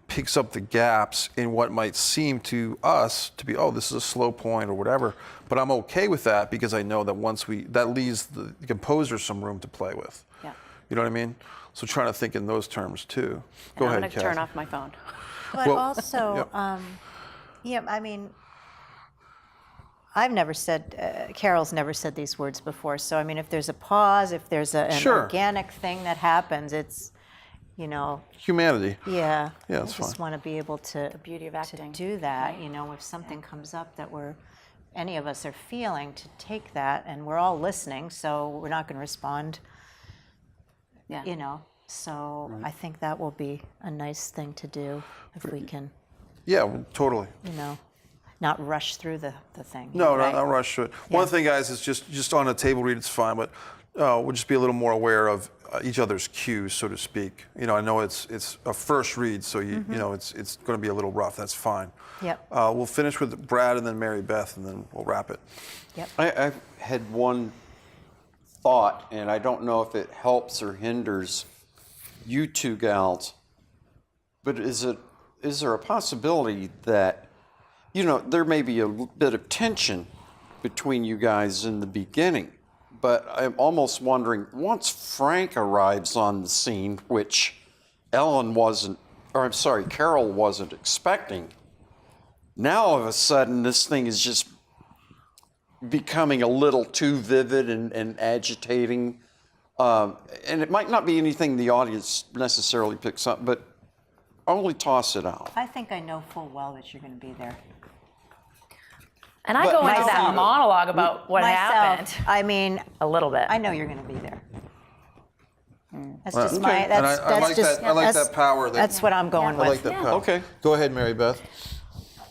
picks up the gaps in what might seem to us to be, oh, this is a slow point or whatever. But I'm okay with that because I know that that leaves the composer some room to play with. Yeah. You know what I mean? So trying to think in those terms too. Go And ahead, I'm going to turn Kathy. off my phone. But Well, also, I mean, I've never said, Carol's never said these words before. So, I mean, if there's a pause, if there's an Sure. organic thing that happens, it's, Humanity. yeah. Yeah, I that's just fine. want to be able to, beauty of to acting. do that, if something comes up that any of us are feeling, to take that, and we're all listening, so we're not going to respond, Yeah. So I think that will be a nice thing to do if we can, Yeah, totally. not rush through the thing. No, right? not rush through it. One thing, guys, is just on a table read, it's fine, but we'll just be a little more aware of each other's cues, so to speak. I know it's a first read, so it's going to be a little rough. That's fine. Yep. We'll finish with Brad and then Mary Beth, and then we'll wrap it. Yep. I had one thought, and I don't know if it helps or hinders you two gals, but is there a possibility that, there may be a bit of tension between you guys in the beginning, but I'm almost wondering, once Frank arrives on the scene, which Carol wasn't expecting, now all of a sudden this thing is just becoming a little too vivid and agitating. And it might not be anything the audience necessarily picks up, but only toss it out. I think I know full well that you're going to be there. And I But go into that myself- monologue about what happened I mean, a little bit. I know you're going to be there. That's Well, just okay. my. And That's I like just. that- I like that's- that power that- That's what I'm going I with. like that power. Okay. Go ahead, Mary Beth.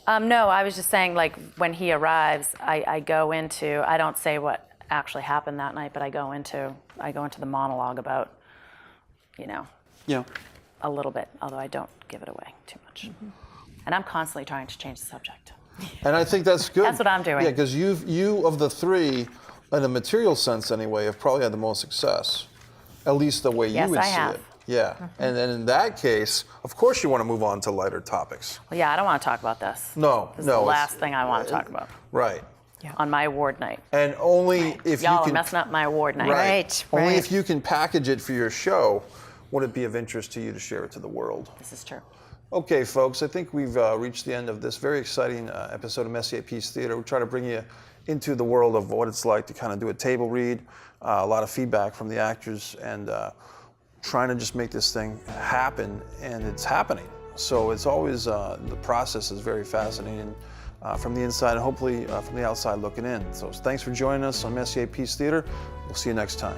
No, I was just saying, like, when he arrives, I go into, I don't say what actually happened that night, but I go into the monologue about, Yeah. a little bit, although I don't give it away too much. And I'm constantly trying to change the subject. And I think that's good. That's what I'm doing. Yeah, because you of the three, in a material sense anyway, have probably had the most success. At least the way you Yes, would I see have. it. Yeah. And then in that case, of course you want to move on to lighter topics. Well, yeah, I don't want to talk about this. No, This is no. the it's- last thing I want to talk about Right. on my award night. And only if Y'all you are can. messing up my award night. Right. Only right. if you can package it for your show would it be of interest to you to share it to the world. This is true. Okay, folks, I think we've reached the end of this very exciting episode of Messier Peace Theater. We try to bring you into the world of what it's like to kind of do a table read, a lot of feedback from the actors, and trying to just make this thing happen, and it's happening. So it's always, the process is very fascinating from the inside and hopefully from the outside looking in. So thanks for joining us on Messier Peace Theater. We'll see you next time.